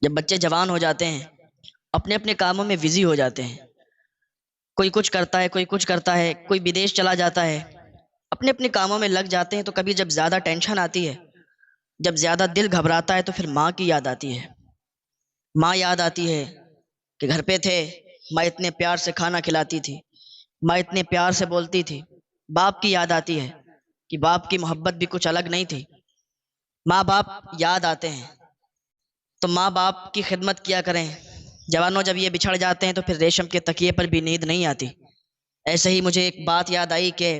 جب بچے جوان ہو جاتے ہیں، اپنے اپنے کاموں میں بزی ہو جاتے ہیں، کوئی کچھ کرتا ہے، کوئی کچھ کرتا ہے، کوئی بدیش چلا جاتا ہے، اپنے اپنے کاموں میں لگ جاتے ہیں، تو کبھی جب زیادہ ٹینشن آتی ہے، جب زیادہ دل گھبراتا ہے، تو پھر ماں کی یاد آتی ہے۔ ماں یاد آتی ہے کہ گھر پہ تھے، ماں اتنے پیار سے کھانا کھلاتی تھی، ماں اتنے پیار سے بولتی تھی۔ باپ کی یاد آتی ہے کہ باپ کی محبت بھی کچھ الگ نہیں تھی۔ ماں باپ یاد آتے ہیں تو ماں باپ کی خدمت کیا کریں۔ جوانوں جب یہ بچھڑ جاتے ہیں تو پھر ریشم کے تکیے پر بھی نیند نہیں آتی۔ ایسے ہی مجھے ایک بات یاد آئی کہ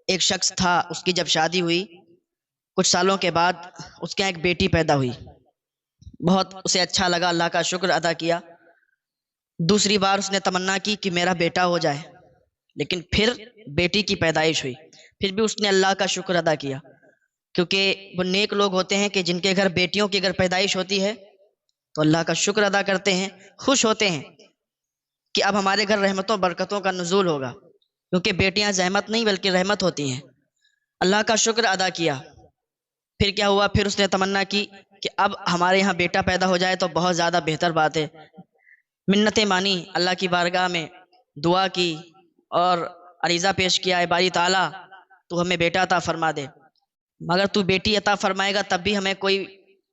ایک شخص تھا، اس کی جب شادی ہوئی، کچھ سالوں کے بعد اس کے یہاں ایک بیٹی پیدا ہوئی۔ بہت اسے اچھا لگا، اللہ کا شکر ادا کیا۔ دوسری بار اس نے تمنا کی کہ میرا بیٹا ہو جائے، لیکن پھر بیٹی کی پیدائش ہوئی۔ پھر بھی اس نے اللہ کا شکر ادا کیا، کیونکہ وہ نیک لوگ ہوتے ہیں کہ جن کے گھر بیٹیوں کی اگر پیدائش ہوتی ہے تو اللہ کا شکر ادا کرتے ہیں، خوش ہوتے ہیں کہ اب ہمارے گھر رحمتوں برکتوں کا نزول ہوگا، کیونکہ بیٹیاں زحمت نہیں بلکہ رحمت ہوتی ہیں۔ اللہ کا شکر ادا کیا۔ پھر کیا ہوا؟ پھر اس نے تمنا کی کہ اب ہمارے یہاں بیٹا پیدا ہو جائے تو بہت زیادہ بہتر بات ہے۔ منتیں مانی، اللہ کی بارگاہ میں دعا کی اور عریضہ پیش کیا، اے باری تعالیٰ تو ہمیں بیٹا عطا فرما دے، مگر تو بیٹی عطا فرمائے گا تب بھی ہمیں کوئی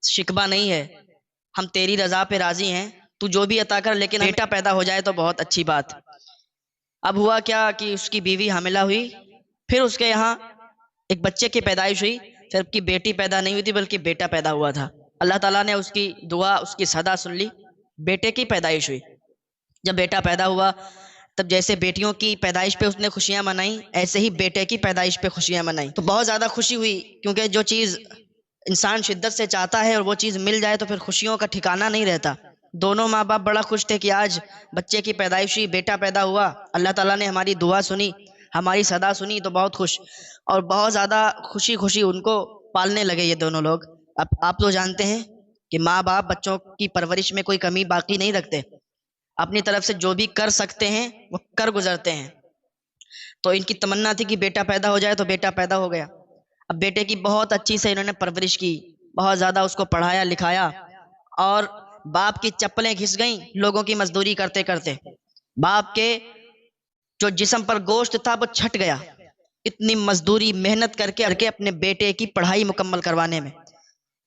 شکوہ نہیں ہے، ہم تیری رضا پہ راضی ہیں، تو جو بھی عطا کر، لیکن بیٹا پیدا ہو جائے تو بہت اچھی بات۔ اب ہوا کیا کہ اس کی بیوی حاملہ ہوئی، پھر اس کے یہاں ایک بچے کی پیدائش ہوئی۔ پھر اب کی بیٹی پیدا نہیں ہوئی تھی بلکہ بیٹا پیدا ہوا تھا۔ اللہ تعالیٰ نے اس کی دعا، اس کی صدا سن لی، بیٹے کی پیدائش ہوئی۔ جب بیٹا پیدا ہوا تب جیسے بیٹیوں کی پیدائش پہ اس نے خوشیاں منائیں، ایسے ہی بیٹے کی پیدائش پہ خوشیاں منائیں، تو بہت زیادہ خوشی ہوئی، کیونکہ جو چیز انسان شدت سے چاہتا ہے اور وہ چیز مل جائے تو پھر خوشیوں کا ٹھکانہ نہیں رہتا۔ دونوں ماں باپ بڑا خوش تھے کہ آج بچے کی پیدائش ہوئی، بیٹا پیدا ہوا، اللہ تعالیٰ نے ہماری دعا سنی، ہماری صدا سنی، تو بہت خوش اور بہت زیادہ خوشی خوشی ان کو پالنے لگے یہ دونوں لوگ۔ اب آپ تو جانتے ہیں کہ ماں باپ بچوں کی پرورش میں کوئی کمی باقی نہیں رکھتے، اپنی طرف سے جو بھی کر سکتے ہیں وہ کر گزرتے ہیں۔ تو ان کی تمنا تھی کہ بیٹا پیدا ہو جائے، تو بیٹا پیدا ہو گیا۔ اب بیٹے کی بہت اچھی سے انہوں نے پرورش کی، بہت زیادہ اس کو پڑھایا لکھایا، اور باپ کی چپلیں گھس گئیں لوگوں کی مزدوری کرتے کرتے۔ باپ کے جو جسم پر گوشت تھا وہ چھٹ گیا، اتنی مزدوری محنت کر کے اپنے بیٹے کی پڑھائی مکمل کروانے میں،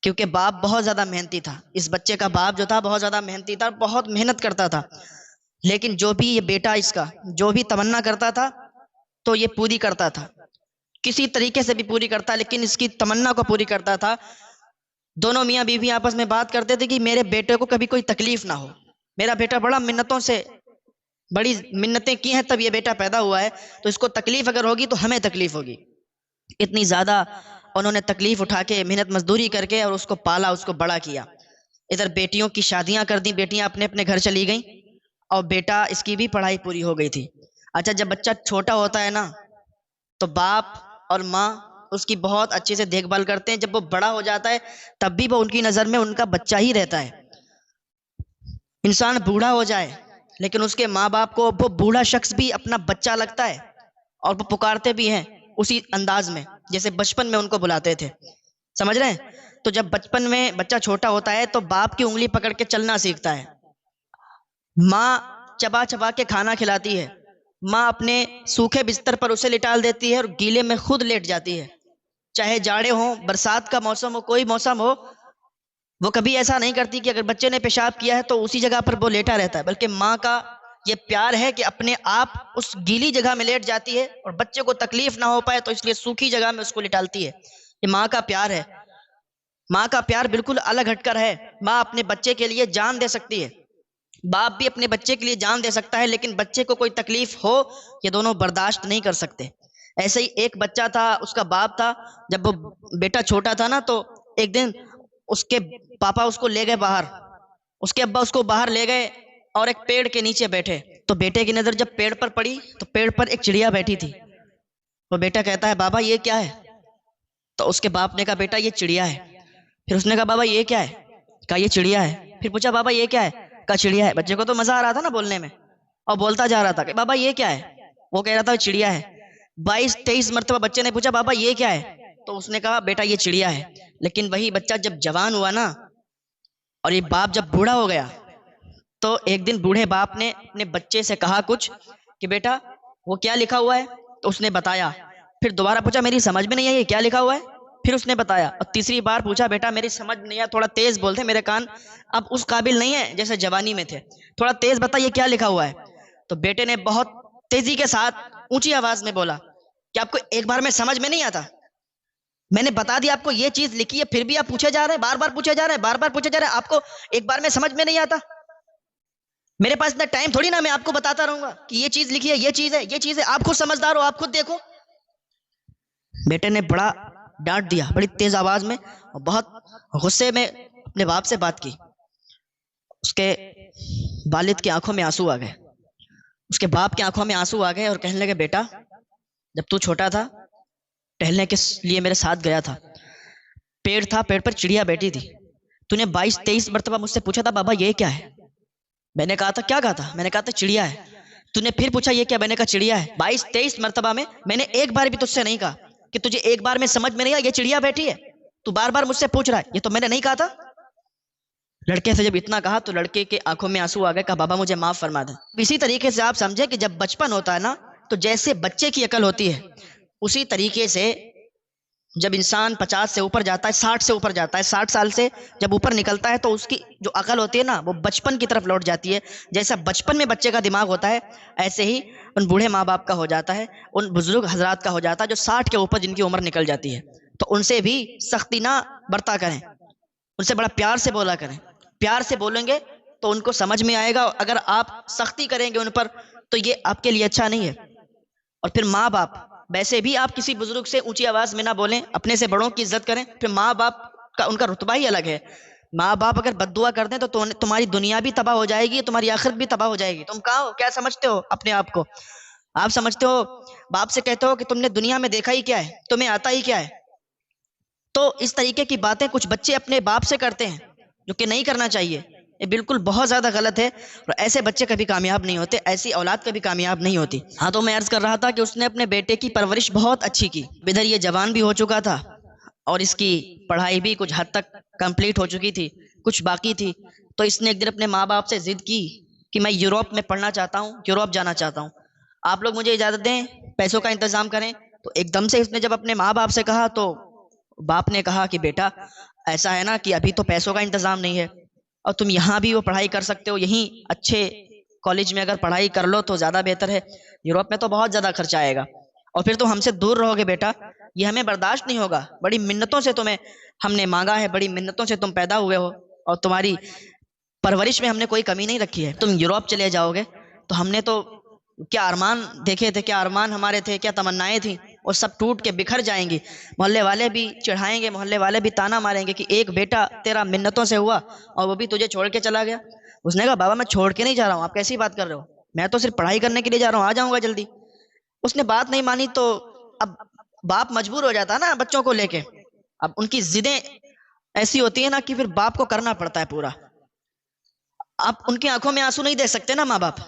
کیونکہ باپ بہت زیادہ محنتی تھا۔ اس بچے کا باپ جو تھا بہت زیادہ محنتی تھا، بہت محنت کرتا تھا، لیکن جو بھی یہ بیٹا اس کا جو بھی تمنا کرتا تھا تو یہ پوری کرتا تھا، کسی طریقے سے بھی پوری کرتا، لیکن اس کی تمنا کو پوری کرتا تھا۔ دونوں میاں بیوی آپس میں بات کرتے تھے کہ میرے بیٹے کو کبھی کوئی تکلیف نہ ہو، میرا بیٹا بڑا منتوں سے بڑی منتیں کی ہیں تب یہ بیٹا پیدا ہوا ہے، تو اس کو تکلیف اگر ہوگی تو ہمیں تکلیف ہوگی۔ اتنی زیادہ انہوں نے تکلیف اٹھا کے محنت مزدوری کر کے اور اس کو پالا، اس کو بڑا کیا۔ ادھر بیٹیوں کی شادیاں کر دی، بیٹیاں اپنے اپنے گھر چلی گئیں، اور بیٹا اس کی بھی پڑھائی پوری ہو گئی تھی۔ اچھا، جب بچہ چھوٹا ہوتا ہے نا تو باپ اور ماں اس کی بہت اچھے سے دیکھ بھال کرتے ہیں، جب وہ بڑا ہو جاتا ہے تب بھی وہ ان کی نظر میں ان کا بچہ ہی رہتا ہے۔ انسان بوڑھا ہو جائے لیکن اس کے ماں باپ کو وہ بوڑھا شخص بھی اپنا بچہ لگتا ہے، اور وہ پکارتے بھی ہیں اسی انداز میں جیسے بچپن میں ان کو بلاتے تھے، سمجھ رہے ہیں؟ تو جب بچپن میں بچہ چھوٹا ہوتا ہے تو باپ کی انگلی پکڑ کے چلنا سیکھتا ہے، ماں چبا چبا کے کھانا کھلاتی ہے، ماں اپنے سوکھے بستر پر اسے لٹال دیتی ہے اور گیلے میں خود لیٹ جاتی ہے، چاہے جاڑے ہوں، برسات کا موسم ہو، کوئی موسم ہو، وہ کبھی ایسا نہیں کرتی کہ اگر بچے نے پیشاب کیا ہے تو اسی جگہ پر وہ لیٹا رہتا ہے، بلکہ ماں کا یہ پیار ہے کہ اپنے آپ اس گیلی جگہ میں لیٹ جاتی ہے، اور بچے کو تکلیف نہ ہو پائے تو اس لیے سوکھی جگہ میں اس کو لٹالتی ہے۔ یہ ماں کا پیار ہے۔ ماں کا پیار بالکل الگ ہٹ کر ہے۔ ماں اپنے بچے کے لیے جان دے سکتی ہے، باپ بھی اپنے بچے کے لیے جان دے سکتا ہے، لیکن بچے کو کوئی تکلیف ہو یہ دونوں برداشت نہیں کر سکتے۔ ایسے ہی ایک بچہ تھا، اس کا باپ تھا، جب وہ بیٹا چھوٹا تھا نا تو ایک دن اس کے پاپا اس کو لے گئے باہر، اس کے ابا اس کو باہر لے گئے اور ایک پیڑ کے نیچے بیٹھے، تو بیٹے کی نظر جب پیڑ پر پڑی تو پیڑ پر ایک چڑیا بیٹھی تھی۔ وہ بیٹا کہتا ہے بابا یہ کیا ہے؟ تو اس کے باپ نے کہا بیٹا یہ چڑیا ہے۔ پھر اس نے کہا بابا یہ کیا ہے؟ کہا یہ چڑیا ہے۔ پھر پوچھا بابا یہ کیا ہے؟ کہا چڑیا ہے۔ بچے کو تو مزہ آ رہا تھا نا بولنے میں، اور بولتا جا رہا تھا کہ بابا یہ کیا ہے؟ وہ کہہ رہا تھا چڑیا ہے۔ 22-23 مرتبہ بچے نے پوچھا بابا یہ کیا ہے؟ تو اس نے کہا بیٹا یہ چڑیا ہے۔ لیکن وہی بچہ جب جوان ہوا نا اور یہ باپ جب بوڑھا ہو گیا تو ایک دن بوڑھے باپ نے اپنے بچے سے کہا کچھ کہ بیٹا وہ کیا لکھا ہوا ہے؟ تو اس نے بتایا. پھر دوبارہ پوچھا میری سمجھ میں نہیں آئی یہ کیا لکھا ہوا ہے؟ پھر اس نے بتایا. اور تیسری بار پوچھا بیٹا میری سمجھ میں نہیں آیا، تھوڑا تیز بولتے، میرے کان اب اس قابل نہیں ہے جیسے جوانی میں تھے، تھوڑا تیز بتا یہ کیا لکھا ہوا ہے. تو بیٹے نے بہت تیزی کے ساتھ اونچی آواز میں بولا کہ آپ کو ایک بار میں سمجھ میں نہیں آتا؟ میں نے بتا دیا آپ کو یہ چیز لکھی ہے، پھر بھی آپ پوچھے جا رہے ہیں، بار بار پوچھے جا رہے ہیں، بار بار پوچھے جا رہے ہیں، آپ کو ایک بار میں سمجھ میں نہیں آتا؟ میرے پاس اتنا ٹائم تھوڑی نا میں آپ کو بتاتا رہوں گا کہ یہ چیز لکھی ہے، یہ چیز ہے، یہ چیز ہے، آپ خود سمجھدار ہو، آپ خود دیکھو. بیٹے نے بڑا ڈانٹ دیا بڑی تیز آواز میں، اور بہت غصے میں اپنے باپ سے بات کی. اس کے والد کی آنکھوں میں آنسو آ گئے، اس کے باپ کی آنکھوں میں آنسو آ گئے، اور کہنے لگے بیٹا جب تو چھوٹا تھا ٹہلنے کے لیے میرے ساتھ گیا تھا، پیڑ تھا، پیڑ پر چڑیا بیٹھی تھی، تو نے 22-23 مرتبہ مجھ سے پوچھا تھا بابا یہ کیا ہے؟ میں نے کہا تھا کیا کہا تھا؟ میں نے کہا تھا چڑیا ہے. تو نے پھر پوچھا یہ کیا؟ میں نے کہا چڑیا ہے. 22-23 مرتبہ میں نے ایک بار بھی تجھ سے نہیں کہا کہ تجھے ایک بار میں سمجھ میں نہیں آیا یہ چڑیا بیٹھی ہے، تو بار بار مجھ سے پوچھ رہا ہے یہ تو میں نے نہیں کہا تھا. لڑکے سے جب اتنا کہا تو لڑکے کے آنکھوں میں آنسو آ گئے، کہا بابا مجھے معاف فرما دیں. اسی طریقے سے آپ سمجھے کہ جب بچپن ہوتا ہے نا تو جیسے بچے کی عقل ہوتی ہے، اسی طریقے سے جب انسان 50 سے اوپر جاتا ہے، 60 سے اوپر جاتا ہے، 60 سال سے جب اوپر نکلتا ہے تو اس کی جو عقل ہوتی ہے نا وہ بچپن کی طرف لوٹ جاتی ہے. جیسا بچپن میں بچے کا دماغ ہوتا ہے ایسے ہی ان بوڑھے ماں باپ کا ہو جاتا ہے، ان بزرگ حضرات کا ہو جاتا ہے جو 60 کے اوپر جن کی عمر نکل جاتی ہے. تو ان سے بھی سختی نہ برتا کریں، ان سے بڑا پیار سے بولا کریں. پیار سے بولیں گے تو ان کو سمجھ میں آئے گا، اگر آپ سختی کریں گے ان پر تو یہ آپ کے لیے اچھا نہیں ہے. اور پھر ماں باپ، ویسے بھی آپ کسی بزرگ سے اونچی آواز میں نہ بولیں، اپنے سے بڑوں کی عزت کریں. پھر ماں باپ کا ان کا رتبہ ہی الگ ہے. ماں باپ اگر بد دعا کر دیں تو تمہاری دنیا بھی تباہ ہو جائے گی، تمہاری آخرت بھی تباہ ہو جائے گی. تم کہاں ہو؟ کیا سمجھتے ہو اپنے آپ کو؟ آپ سمجھتے ہو باپ سے کہتے ہو کہ تم نے دنیا میں دیکھا ہی کیا ہے، تمہیں آتا ہی کیا ہے. تو اس طریقے کی باتیں کچھ بچے اپنے باپ سے کرتے ہیں جو کہ نہیں کرنا چاہیے. یہ بالکل بہت زیادہ غلط ہے، اور ایسے بچے کبھی کامیاب نہیں ہوتے، ایسی اولاد کبھی کامیاب نہیں ہوتی. ہاں تو میں عرض کر رہا تھا کہ اس نے اپنے بیٹے کی پرورش بہت اچھی کی. ادھر یہ جوان بھی ہو چکا تھا اور اس کی پڑھائی بھی کچھ حد تک کمپلیٹ ہو چکی تھی، کچھ باقی تھی. تو اس نے ایک دن اپنے ماں باپ سے ضد کی کہ میں یوروپ میں پڑھنا چاہتا ہوں، یوروپ جانا چاہتا ہوں، آپ لوگ مجھے اجازت دیں، پیسوں کا انتظام کریں. تو ایک دم سے اس نے جب اپنے ماں باپ سے کہا تو باپ نے کہا کہ بیٹا ایسا ہے نا کہ ابھی تو پیسوں کا انتظام نہیں ہے، اور تم یہاں بھی وہ پڑھائی کر سکتے ہو، یہیں اچھے کالج میں اگر پڑھائی کر لو تو زیادہ بہتر ہے، یوروپ میں تو بہت زیادہ خرچہ آئے گا، اور پھر تم ہم سے دور رہو گے بیٹا، یہ ہمیں برداشت نہیں ہوگا. بڑی منتوں سے تمہیں ہم نے مانگا ہے، بڑی منتوں سے تم پیدا ہوئے ہو، اور تمہاری پرورش میں ہم نے کوئی کمی نہیں رکھی ہے. تم یوروپ چلے جاؤ گے تو ہم نے تو کیا ارمان دیکھے تھے، کیا ارمان ہمارے تھے، کیا تمنائیں تھیں، وہ سب ٹوٹ کے بکھر جائیں گی. محلے والے بھی چڑھائیں گے، محلے والے بھی تانا ماریں گے کہ ایک بیٹا تیرا منتوں سے ہوا اور وہ بھی تجھے چھوڑ کے چلا گیا. اس نے کہا بابا میں چھوڑ کے نہیں جا رہا ہوں، آپ کیسی بات کر رہے ہو، میں تو صرف پڑھائی کرنے کے لیے جا رہا ہوں، آ جاؤں گا جلدی. اس نے بات نہیں مانی تو اب باپ مجبور ہو جاتا ہے نا بچوں کو لے کے. اب ان کی ضدیں ایسی ہوتی ہیں نا کہ پھر باپ کو کرنا پڑتا ہے پورا. آپ ان کی آنکھوں میں آنسو نہیں دے سکتے نا ماں باپ.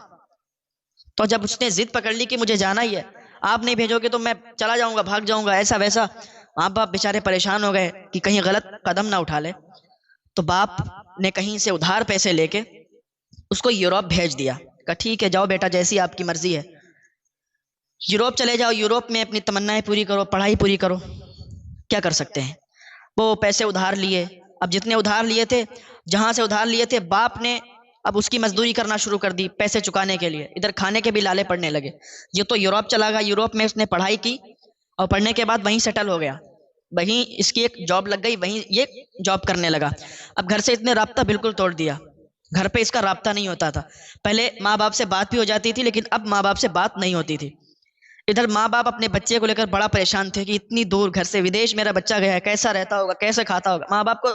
تو جب اس نے ضد پکڑ لی کہ مجھے جانا ہی ہے، آپ نہیں بھیجو گے تو میں چلا جاؤں گا، بھاگ جاؤں گا، ایسا ویسا، ماں باپ بیچارے پریشان ہو گئے کہ کہیں غلط قدم نہ اٹھا لے. تو باپ نے کہیں سے ادھار پیسے لے کے اس کو یوروپ بھیج دیا، کہا ٹھیک ہے جاؤ بیٹا جیسی آپ کی مرضی ہے، یوروپ چلے جاؤ، یوروپ میں اپنی تمنائیں پوری کرو، پڑھائی پوری کرو. کیا کر سکتے ہیں، وہ پیسے ادھار لیے. اب جتنے ادھار لیے تھے، جہاں سے ادھار لیے تھے، باپ نے اب اس کی مزدوری کرنا شروع کر دی پیسے چکانے کے لیے. ادھر کھانے کے بھی لالے پڑنے لگے. یہ تو یوروپ چلا گیا، یوروپ میں اس نے پڑھائی کی اور پڑھنے کے بعد وہیں سیٹل ہو گیا، وہیں اس کی ایک جاب لگ گئی، وہیں یہ جاب کرنے لگا. اب گھر سے اس نے رابطہ بالکل توڑ دیا، گھر پہ اس کا رابطہ نہیں ہوتا تھا. پہلے ماں باپ سے بات بھی ہو جاتی تھی لیکن اب ماں باپ سے بات نہیں ہوتی تھی. ادھر ماں باپ اپنے بچے کو لے کر بڑا پریشان تھے کہ اتنی دور گھر سے، ودیش میرا بچہ گیا ہے، کیسا رہتا ہوگا، کیسے کھاتا ہوگا. ماں باپ کو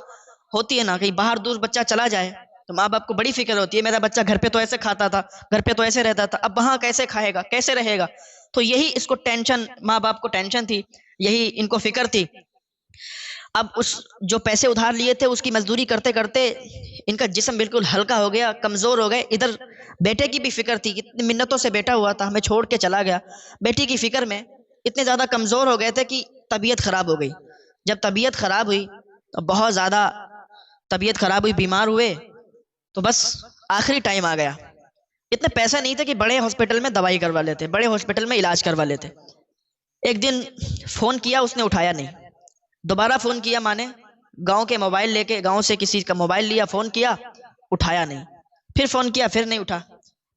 ہوتی ہے نا کہیں باہر دور بچہ چلا جائے تو ماں باپ کو بڑی فکر ہوتی ہے، میرا بچہ گھر پہ تو ایسے کھاتا تھا، گھر پہ تو ایسے رہتا تھا، اب وہاں کیسے کھائے گا، کیسے رہے گا. تو یہی اس کو ٹینشن، ماں باپ کو ٹینشن تھی، یہی ان کو فکر تھی. اب اس جو پیسے ادھار لیے تھے اس کی مزدوری کرتے کرتے ان کا جسم بالکل ہلکا ہو گیا، کمزور ہو گئے. ادھر بیٹے کی بھی فکر تھی، کتنی منتوں سے بیٹا ہوا تھا، ہمیں چھوڑ کے چلا گیا. بیٹی کی فکر میں اتنے زیادہ کمزور ہو گئے تھے کہ طبیعت خراب ہو گئی. جب طبیعت خراب ہوئی تو بہت زیادہ طبیعت خراب ہوئی، بیمار ہوئے، تو بس آخری ٹائم آ گیا. اتنے پیسے نہیں تھے کہ بڑے ہاسپٹل میں دوائی کروا لیتے، بڑے ہاسپٹل میں علاج کروا لیتے. ایک دن فون کیا، اس نے اٹھایا نہیں. دوبارہ فون کیا ماں نے، گاؤں کے موبائل لے کے، گاؤں سے کسی کا موبائل لیا، فون کیا، اٹھایا نہیں. پھر فون کیا، پھر نہیں اٹھا.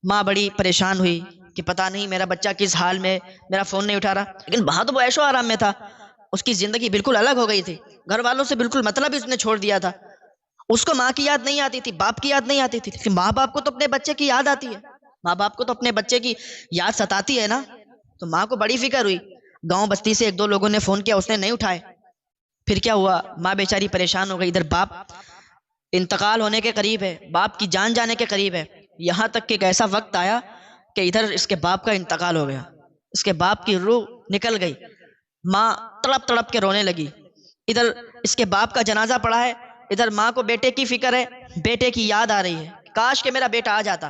ماں بڑی پریشان ہوئی کہ پتہ نہیں میرا بچہ کس حال میں، میرا فون نہیں اٹھا رہا. لیکن وہاں تو وہ عیش و آرام میں تھا، اس کی زندگی بالکل الگ ہو گئی تھی، گھر والوں سے بالکل مطلب ہی اس نے چھوڑ دیا تھا. اس کو ماں کی یاد نہیں آتی تھی، باپ کی یاد نہیں آتی تھی، لیکن ماں باپ کو تو اپنے بچے کی یاد آتی ہے، ماں باپ کو تو اپنے بچے کی یاد ستاتی ہے نا. تو ماں کو بڑی فکر ہوئی. گاؤں بستی سے ایک دو لوگوں نے فون کیا، اس نے نہیں اٹھائے. پھر کیا ہوا، ماں بیچاری پریشان ہو گئی. ادھر باپ انتقال ہونے کے قریب ہے، باپ کی جان جانے کے قریب ہے. یہاں تک کہ ایک ایسا وقت آیا کہ ادھر اس کے باپ کا انتقال ہو گیا، اس کے باپ کی روح نکل گئی. ماں تڑپ تڑپ کے رونے لگی. ادھر اس کے باپ کا جنازہ پڑا ہے، ادھر ماں کو بیٹے کی فکر ہے، بیٹے کی یاد آ رہی ہے. کاش کہ میرا بیٹا آ جاتا،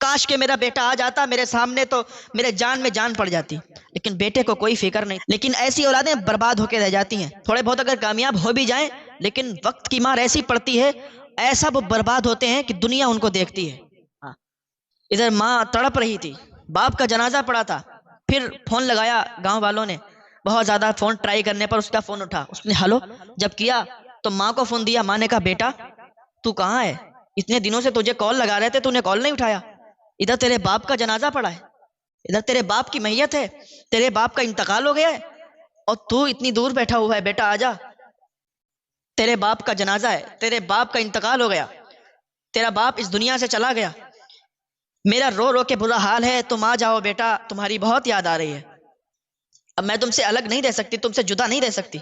کاش کہ میرا بیٹا آ جاتا میرے سامنے، تو میرے جان میں جان پڑ جاتی. لیکن بیٹے کو کوئی فکر نہیں. لیکن ایسی اولادیں برباد ہو کے رہ جاتی ہیں. تھوڑے بہت اگر کامیاب ہو بھی جائیں، لیکن وقت کی مار ایسی پڑتی ہے، ایسا وہ برباد ہوتے ہیں کہ دنیا ان کو دیکھتی ہے. ہاں، ادھر ماں تڑپ رہی تھی، باپ کا جنازہ پڑا تھا. پھر فون لگایا گاؤں والوں نے، بہت زیادہ فون ٹرائی کرنے پر اس کا فون اٹھا. اس نے ہلو جب کیا تو ماں کو فون دیا. ماں نے کہا بیٹا تو کہاں ہے؟ اتنے دنوں سے تجھے کال لگا رہے تھے، تو نے کال نہیں اٹھایا. ادھر تیرے باپ کا جنازہ پڑا ہے، ادھر تیرے باپ کی میت ہے، تیرے باپ کا انتقال ہو گیا ہے، اور تو اتنی دور بیٹھا ہوا ہے. بیٹا آ جا، تیرے باپ کا جنازہ ہے، تیرے باپ کا انتقال ہو گیا، تیرا باپ اس دنیا سے چلا گیا. میرا رو رو کے برا حال ہے، تم آ جاؤ بیٹا، تمہاری بہت یاد آ رہی ہے. اب میں تم سے الگ نہیں رہ سکتی، تم سے جدا نہیں رہ سکتی،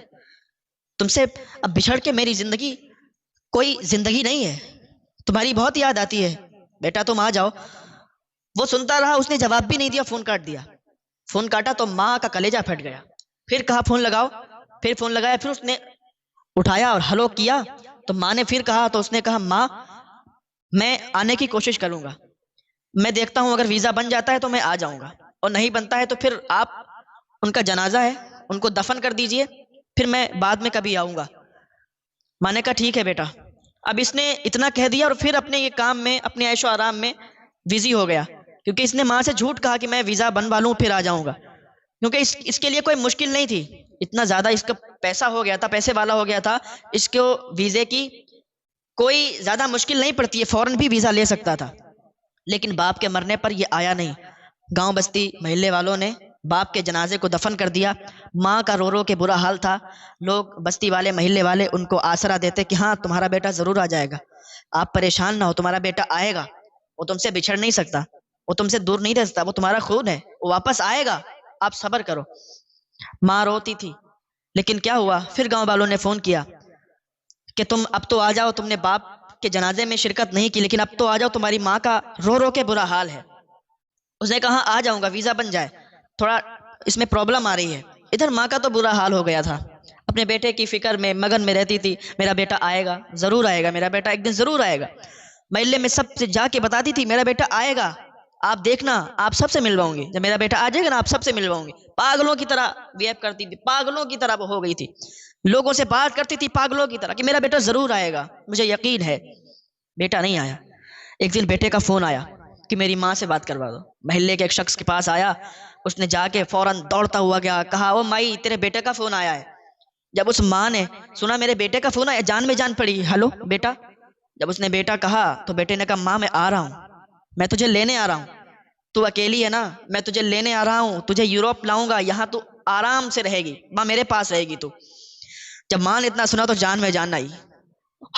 تم سے اب بچھڑ کے میری زندگی کوئی زندگی نہیں ہے، تمہاری بہت یاد آتی ہے، بیٹا تم آ جاؤ. وہ سنتا رہا، اس نے جواب بھی نہیں دیا، فون کاٹ دیا. فون کاٹا تو ماں کا کلیجہ پھٹ گیا. پھر کہا فون لگاؤ، پھر فون لگایا، پھر اس نے اٹھایا اور ہلو کیا. تو ماں نے پھر کہا، تو اس نے کہا ماں میں آنے کی کوشش کروں گا، میں دیکھتا ہوں اگر ویزا بن جاتا ہے تو میں آ جاؤں گا، اور نہیں بنتا ہے تو پھر آپ ان کا جنازہ ہے ان کو دفن کر دیجئے، پھر میں بعد میں کبھی آؤں گا. ماں نے کہا ٹھیک ہے بیٹا. اب اس نے اتنا کہہ دیا اور پھر اپنے یہ کام میں، اپنے عیش و آرام میں بزی ہو گیا. کیونکہ اس نے ماں سے جھوٹ کہا کہ میں ویزا بنوا لوں پھر آ جاؤں گا، کیونکہ اس کے لیے کوئی مشکل نہیں تھی. اتنا زیادہ اس کا پیسہ ہو گیا تھا، پیسے والا ہو گیا تھا، اس کو ویزے کی کوئی زیادہ مشکل نہیں پڑتی ہے، فوراً بھی ویزا لے سکتا تھا. لیکن باپ کے مرنے پر یہ آیا نہیں. گاؤں بستی محلے والوں نے باپ کے جنازے کو دفن کر دیا. ماں کا رو رو کے برا حال تھا. لوگ بستی والے، محلے والے ان کو آسرا دیتے کہ ہاں تمہارا بیٹا ضرور آ جائے گا، آپ پریشان نہ ہو، تمہارا بیٹا آئے گا، وہ تم سے بچھڑ نہیں سکتا، وہ تم سے دور نہیں رہ سکتا، وہ تمہارا خون ہے، وہ واپس آئے گا، آپ صبر کرو. ماں روتی تھی. لیکن کیا ہوا، پھر گاؤں والوں نے فون کیا کہ تم اب تو آ جاؤ، تم نے باپ کے جنازے میں شرکت نہیں کی، لیکن اب تو آ جاؤ، تمہاری ماں کا رو رو کے برا حال ہے. اس نے کہا آ جاؤں گا، ویزا بن جائے، تھوڑا اس میں پرابلم آ رہی ہے. ادھر ماں کا تو برا حال ہو گیا تھا، اپنے بیٹے کی فکر میں مگن میں رہتی تھی. میرا بیٹا آئے گا، ضرور آئے گا، میرا بیٹا ایک دن ضرور آئے گا. محلے میں سب سے جا کے بتاتی تھی میرا بیٹا آئے گا، آپ دیکھنا، آپ سب سے ملواؤں گی، جب میرا بیٹا آ جائے گا نا آپ سب سے ملواؤں گی. پاگلوں کی طرح بہیو کرتی تھی، پاگلوں کی طرح وہ ہو گئی تھی، لوگوں سے بات کرتی تھی پاگلوں کی طرح کہ میرا بیٹا ضرور آئے گا، مجھے یقین ہے. بیٹا نہیں آیا. ایک دن بیٹے کا فون آیا کہ میری ماں سے بات کروا دو. محلے کے ایک شخص کے پاس آیا، اس نے جا کے فوراً دوڑتا ہوا گیا، کہا او مائی تیرے بیٹے کا فون آیا ہے. جب اس ماں نے سنا میرے بیٹے کا فون آیا، جان میں جان پڑی، ہلو بیٹا. جب اس نے بیٹا کہا تو بیٹے نے کہا ماں میں آ رہا ہوں، میں تجھے لینے آ رہا ہوں، تو اکیلی ہے نا، میں تجھے لینے آ رہا ہوں، تجھے یوروپ لاؤں گا، یہاں تو آرام سے رہے گی، ماں میرے پاس رہے گی تو. جب ماں نے اتنا سنا تو جان میں جان آئی.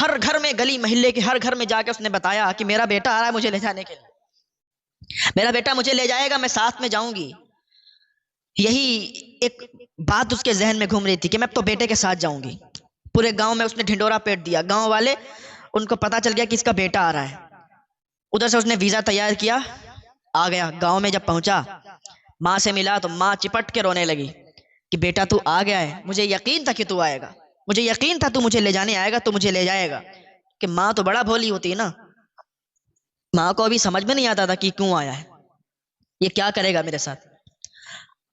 ہر گھر میں، گلی محلے کے ہر گھر میں جا کے اس نے بتایا کہ میرا بیٹا آ رہا ہے مجھے لے جانے کے لیے، میرا بیٹا مجھے لے جائے گا، میں ساتھ میں جاؤں گی. یہی ایک بات اس کے ذہن میں گھوم رہی تھی کہ میں اب تو بیٹے کے ساتھ جاؤں گی. پورے گاؤں میں اس نے ڈھنڈورا پیٹ دیا، گاؤں والے ان کو پتا چل گیا کہ اس کا بیٹا آ رہا ہے. ادھر سے اس نے ویزا تیار کیا، آ گیا. گاؤں میں جب پہنچا، ماں سے ملا تو ماں چپٹ کے رونے لگی کہ بیٹا تو آ گیا ہے، مجھے یقین تھا کہ تو آئے گا، مجھے یقین تھا تو مجھے لے جانے آئے گا، تو مجھے لے جائے گا. کہ ماں تو بڑا بھولی ہوتی ہے نا، ماں کو ابھی سمجھ میں نہیں آتا تھا کہ کیوں آیا ہے، یہ کیا کرے گا میرے ساتھ.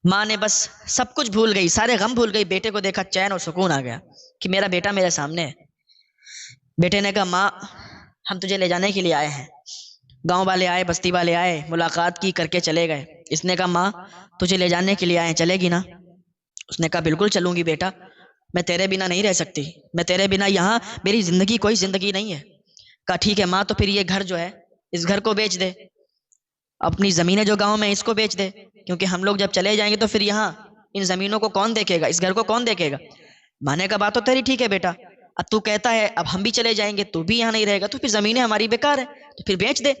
ماں نے بس سب کچھ بھول گئی، سارے غم بھول گئی. بیٹے کو دیکھا، چین اور سکون آ گیا کہ میرا بیٹا میرے سامنے ہے. بیٹے نے کہا ماں ہم تجھے لے جانے کے لیے آئے ہیں، گاؤں والے آئے، بستی والے آئے، ملاقات کی، کر کے چلے گئے۔ اس نے کہا ماں تجھے لے جانے کے لیے آئے ہیں، چلے گی نا؟ اس نے کہا بالکل چلوں گی بیٹا، میں تیرے بنا نہیں رہ سکتی، میں تیرے بنا یہاں میری زندگی کوئی زندگی نہیں ہے۔ کہا ٹھیک ہے ماں، تو پھر یہ گھر جو ہے اس گھر کو بیچ دے، اپنی زمینیں جو گاؤں میں اس کو بیچ دے، کیونکہ ہم لوگ جب چلے جائیں گے تو پھر یہاں ان زمینوں کو کون دیکھے گا، اس گھر کو کون دیکھے گا؟ ماں نے کہا بات تو تیری ٹھیک ہے بیٹا، اب تو کہتا ہے اب ہم بھی چلے جائیں گے، تو بھی یہاں نہیں رہے گا، تو پھر زمینیں ہماری بیکار ہے، تو پھر بیچ دے۔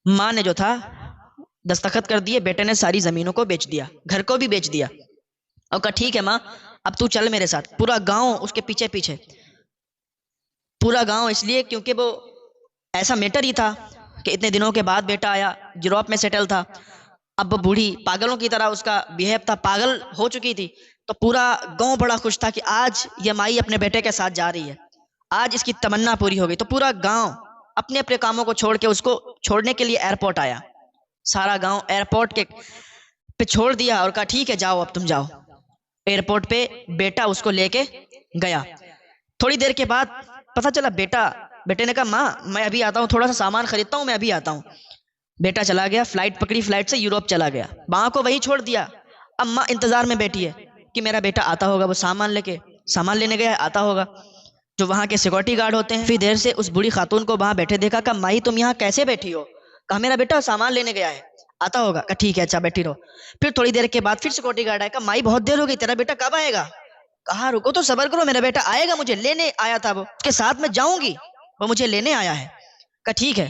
ماں نے جو تھا دستخط کر دیے، بیٹے نے ساری زمینوں کو بیچ دیا، گھر کو بھی بیچ دیا، اور کہا ٹھیک ہے ماں اب تو چل میرے ساتھ۔ پورا گاؤں اس کے پیچھے پیچھے، پورا گاؤں، اس لیے کیونکہ وہ ایسا میٹر ہی تھا کہ اتنے دنوں کے بعد بیٹا آیا، یوروپ میں سیٹل تھا، اب وہ بوڑھی پاگلوں کی طرح اس کا بیہیو تھا، پاگل ہو چکی تھی، تو پورا گاؤں بڑا خوش تھا کہ آج یہ مائی اپنے بیٹے کے ساتھ جا رہی ہے، آج اس کی تمنا پوری ہو گئی۔ تو پورا گاؤں اپنے اپنے کاموں کو چھوڑ کے اس کو چھوڑنے کے لیے ایئرپورٹ آیا، سارا گاؤں ایئرپورٹ کے پہ چھوڑ دیا اور کہا ٹھیک ہے جاؤ اب تم جاؤ۔ ایئرپورٹ پہ بیٹا اس کو لے کے گیا، تھوڑی دیر کے بعد پتہ چلا بیٹے نے کہا ماں میں ابھی آتا ہوں، تھوڑا سا سامان خریدتا ہوں، میں ابھی آتا ہوں۔ بیٹا چلا گیا، فلائٹ پکڑی، فلائٹ سے یوروپ چلا گیا، ماں کو وہی چھوڑ دیا۔ اب ماں انتظار میں بیٹھی ہے کہ میرا بیٹا آتا ہوگا، وہ سامان لینے گیا، آتا ہوگا۔ جو وہاں کے سیکورٹی گارڈ ہوتے ہیں، پھر دیر سے اس بوڑھی خاتون کو وہاں بیٹھے دیکھا، کہا مائی تم یہاں کیسے بیٹھی ہو؟ کہا میرا بیٹا سامان لینے گیا ہے، آتا ہوگا۔ کہا ٹھیک ہے اچھا بیٹھی رہو۔ پھر تھوڑی دیر کے بعد پھر سیکورٹی گارڈ آیا، کہا مائی بہت دیر ہو گئی، تیرا بیٹا کب آئے گا؟ کہا رکو تو صبر کرو، میرا بیٹا آئے گا، مجھے لینے آیا تھا، وہ اس کے ساتھ میں جاؤں گی، وہ مجھے لینے آیا ہے۔ کہا ٹھیک ہے۔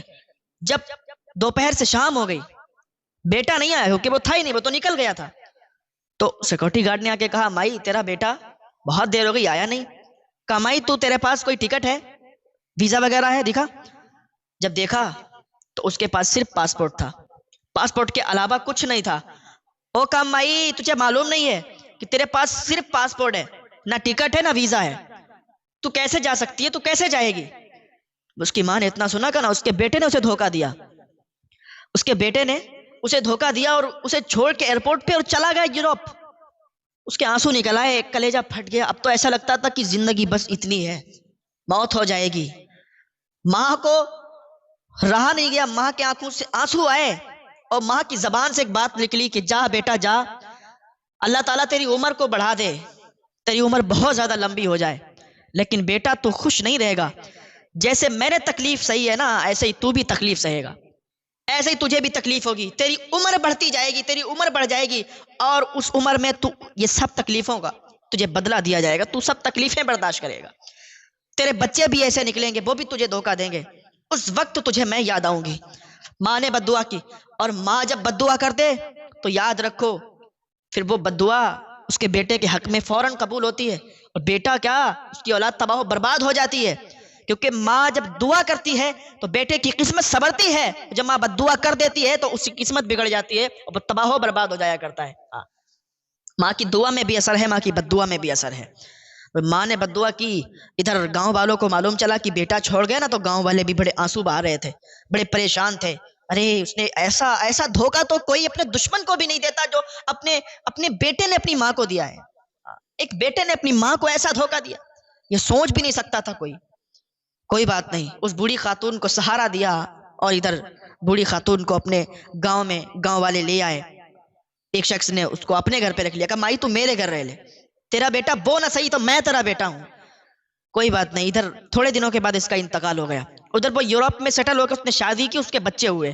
جب دوپہر سے شام ہو گئی، بیٹا نہیں آیا، کیونکہ وہ تھا ہی نہیں، وہ تو نکل گیا تھا۔ تو سیکورٹی گارڈ نے آ کے کہا مائی تیرا بیٹا بہت دیر ہو گئی آیا نہیں۔ کہا مائی تو تیرے پاس کوئی ٹکٹ ہے، ویزا وغیرہ ہے، دکھا۔ جب دیکھا تو اس کے پاس صرف پاسپورٹ تھا، پاسپورٹ کے علاوہ کچھ نہیں تھا۔ او کہا مائی تجھے معلوم نہیں ہے کہ تیرے پاس صرف پاسپورٹ ہے، نہ ٹکٹ ہے نہ ویزا ہے، تو کیسے جا سکتی ہے، تو کیسے جائے گی؟ اس کی ماں نے اتنا سنا کہ نا اس کے بیٹے نے اسے دھوکہ دیا، اس کے بیٹے نے اسے دھوکہ دیا اور اسے چھوڑ کے ایئرپورٹ پہ اور چلا گیا یوروپ۔ اس کے آنسو نکل آئے، کلیجہ پھٹ گیا، اب تو ایسا لگتا تھا کہ زندگی بس اتنی ہے، موت ہو جائے گی۔ ماں کو رہا نہیں گیا، ماں کے آنکھوں سے آنسو آئے اور ماں کی زبان سے ایک بات نکلی کہ جا بیٹا جا، اللہ تعالیٰ تیری عمر کو بڑھا دے، تیری عمر بہت زیادہ لمبی ہو جائے، لیکن بیٹا تو خوش نہیں رہے گا، جیسے میں نے تکلیف سہی ہے نا ایسے ہی تو بھی تکلیف سہے گا، ایسے ہی تجھے بھی تکلیف ہوگی، تیری عمر بڑھتی جائے گی، تیری عمر بڑھ جائے گی، اور اس عمر میں تو یہ سب تکلیفوں کا تجھے بدلہ دیا جائے گا، تو سب تکلیفیں برداشت کرے گا، تیرے بچے بھی ایسے نکلیں گے، وہ بھی تجھے دھوکہ دیں گے، اس وقت تجھے میں یاد آؤں گی۔ ماں نے بد دعا کی، اور ماں جب بد دعا کر دے تو یاد رکھو پھر وہ بد دعا اس کے بیٹے کے حق میں فوراً قبول ہوتی ہے، اور بیٹا کیا اس کی اولاد تباہ و برباد ہو جاتی ہے، کیونکہ ماں جب دعا کرتی ہے تو بیٹے کی قسمت سنورتی ہے، جب ماں بد دعا کر دیتی ہے تو اس کی قسمت بگڑ جاتی ہے اور وہ تباہ و برباد ہو جایا کرتا ہے۔ ماں کی دعا میں بھی اثر ہے، ماں کی بد دعا میں بھی اثر ہے۔ ماں نے بد دعا کی، ادھر گاؤں والوں کو معلوم چلا کہ بیٹا چھوڑ گیا نا، تو گاؤں والے بھی بڑے آنسو بہا رہے تھے، بڑے پریشان تھے، ارے اس نے ایسا دھوکہ تو کوئی اپنے دشمن کو بھی نہیں دیتا جو اپنے بیٹے نے اپنی ماں کو دیا ہے، ایک بیٹے نے اپنی ماں کو ایسا دھوکہ دیا، یہ سوچ بھی نہیں سکتا تھا کوئی بات نہیں، اس بوڑھی خاتون کو سہارا دیا، اور ادھر بوڑھی خاتون کو اپنے گاؤں میں گاؤں والے لے آئے، ایک شخص نے اس کو اپنے گھر پہ رکھ لیا، کہا مائی تو میرے گھر رہ لے، تیرا بیٹا وہ نہ صحیح تو میں تیرا بیٹا ہوں، کوئی بات نہیں۔ ادھر تھوڑے دنوں کے بعد اس کا انتقال ہو گیا، ادھر وہ یوروپ میں سیٹل ہو کے اس نے شادی کی، اس کے بچے ہوئے،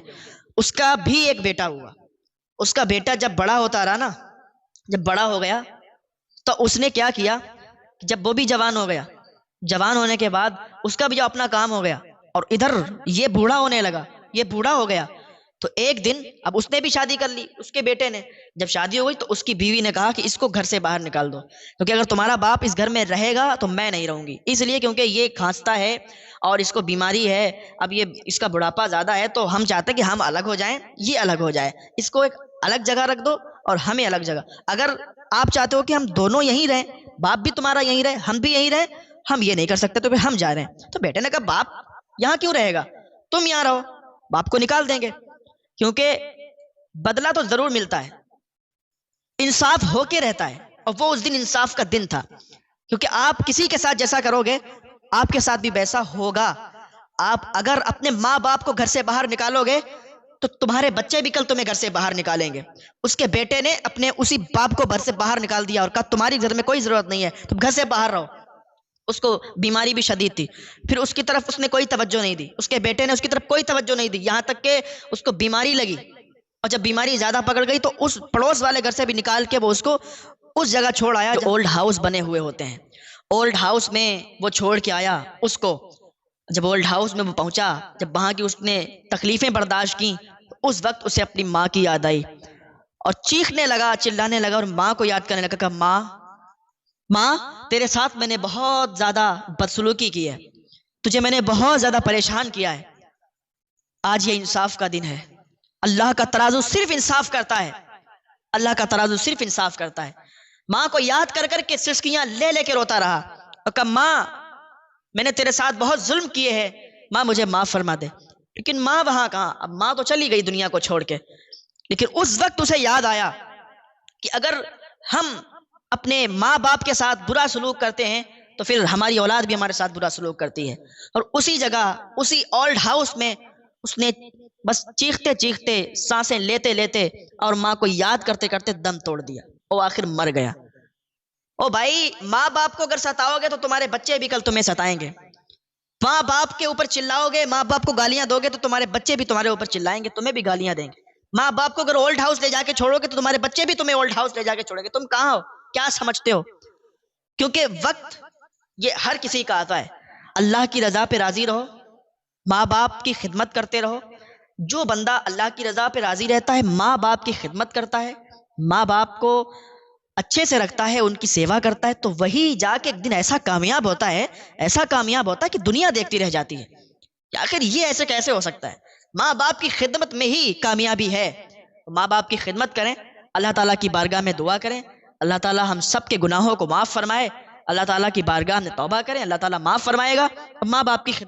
اس کا بھی ایک بیٹا ہوا۔ اس کا بیٹا جب بڑا ہوتا رہا نا، جب بڑا ہو گیا تو اس نے کیا کیا، جب وہ بھی جوان ہو گیا، جوان ہونے کے بعد اس کا بھی جو اپنا کام ہو گیا، اور ادھر یہ بوڑھا ہونے لگا، یہ بوڑھا ہو گیا، تو ایک دن اب اس نے بھی شادی کر لی، اس کے بیٹے نے جب شادی ہو گئی تو اس کی بیوی نے کہا کہ اس کو گھر سے باہر نکال دو، کیونکہ اگر تمہارا باپ اس گھر میں رہے گا تو میں نہیں رہوں گی، اس لیے کیونکہ یہ کھانستا ہے اور اس کو بیماری ہے، اب یہ اس کا بڑھاپا زیادہ ہے، تو ہم چاہتے ہیں کہ ہم الگ ہو جائیں، یہ الگ ہو جائے، اس کو ایک الگ جگہ رکھ دو اور ہمیں الگ جگہ۔ اگر آپ چاہتے ہو کہ ہم دونوں یہیں رہیں، باپ بھی تمہارا یہیں رہے، ہم بھی یہیں رہیں، ہم یہ نہیں کر سکتے، تو پھر ہم جا رہے ہیں۔ تو بیٹے نے کہا باپ یہاں کیوں رہے گا، تم یہاں رہو، باپ کو نکال دیں گے، کیونکہ بدلہ تو ضرور ملتا ہے، انصاف ہو کے رہتا ہے، اور وہ اس دن انصاف کا دن تھا، کیونکہ آپ کسی کے ساتھ جیسا کرو گے آپ کے ساتھ بھی ویسا ہوگا. آپ اگر اپنے ماں باپ کو گھر سے باہر نکالو گے تو تمہارے بچے بھی کل تمہیں گھر سے باہر نکالیں گے. اس کے بیٹے نے اپنے اسی باپ کو گھر سے باہر نکال دیا اور کہا تمہاری گھر میں کوئی ضرورت نہیں ہے, تم گھر سے باہر رہو. اس کو بیماری بھی شدید تھی, پھر اس کی طرف اس نے کوئی توجہ نہیں دی, اس کے بیٹے نے اس کی طرف کوئی توجہ نہیں دی, یہاں تک کہ اس کو بیماری لگی, اور جب بیماری زیادہ پکڑ گئی تو اس پڑوس والے گھر سے بھی نکال کے وہ اس کو اس جگہ چھوڑ آیا جو اولڈ ہاؤس بنے ہوئے ہوتے ہیں. اولڈ ہاؤس میں وہ چھوڑ کے آیا اس کو. جب اولڈ ہاؤس میں وہ پہنچا, جب وہاں کی اس نے تکلیفیں برداشت کی, اس وقت اسے اپنی ماں کی یاد آئی اور چیخنے لگا, چلانے لگا اور ماں کو یاد کرنے لگا کہ ماں, ماں تیرے ساتھ میں نے بہت زیادہ بدسلوکی کی ہے, تجھے میں نے بہت زیادہ پریشان کیا ہے. آج یہ انصاف کا دن ہے. اللہ کا ترازو صرف انصاف کرتا ہے, اللہ کا ترازو صرف انصاف کرتا ہے. ماں کو یاد کر کر کے سسکیاں لے لے کے روتا رہا اور کہا ماں میں نے تیرے ساتھ بہت ظلم کیے ہیں, ماں مجھے معاف فرما دے. لیکن ماں وہاں کہاں, اب ماں تو چلی گئی دنیا کو چھوڑ کے. لیکن اس وقت اسے یاد آیا کہ اگر ہم اپنے ماں باپ کے ساتھ برا سلوک کرتے ہیں تو پھر ہماری اولاد بھی ہمارے ساتھ برا سلوک کرتی ہے. اور اسی جگہ اسی اولڈ ہاؤس میں اس نے بس چیختے چیختے سانسیں لیتے لیتے اور ماں کو یاد کرتے کرتے دم توڑ دیا, وہ آخر مر گیا. او بھائی, ماں باپ کو اگر ستاؤ گے تو تمہارے بچے بھی کل تمہیں ستائیں گے. ماں باپ کے اوپر چلاؤ گے, ماں باپ کو گالیاں دو گے تو تمہارے بچے بھی تمہارے اوپر چلائیں گے, تمہیں بھی گالیاں دیں گے. ماں باپ کو اگر اولڈ ہاؤس لے جا کے چھوڑو گے تو تمہارے بچے بھی تمہیں اولڈ ہاؤس لے جا کے چھوڑیں گے. تم کہاں ہو, کیا سمجھتے ہو؟ کیونکہ وقت یہ ہر کسی کا آتا ہے. اللہ کی رضا پہ راضی رہو, ماں باپ کی خدمت کرتے رہو. جو بندہ اللہ کی رضا پہ راضی رہتا ہے, ماں باپ کی خدمت کرتا ہے, ماں باپ کو اچھے سے رکھتا ہے, ان کی سیوا کرتا ہے, تو وہی جا کے ایک دن ایسا کامیاب ہوتا ہے, ایسا کامیاب ہوتا ہے کہ دنیا دیکھتی رہ جاتی ہے کہ آخر یہ ایسے کیسے ہو سکتا ہے. ماں باپ کی خدمت میں ہی کامیابی ہے. ماں باپ کی خدمت کریں, اللہ تعالیٰ کی بارگاہ میں دعا کریں, اللہ تعالیٰ ہم سب کے گناہوں کو معاف فرمائے. اللہ تعالیٰ کی بارگاہ میں توبہ کریں, اللہ تعالیٰ معاف فرمائے گا. ماں باپ کی خدمت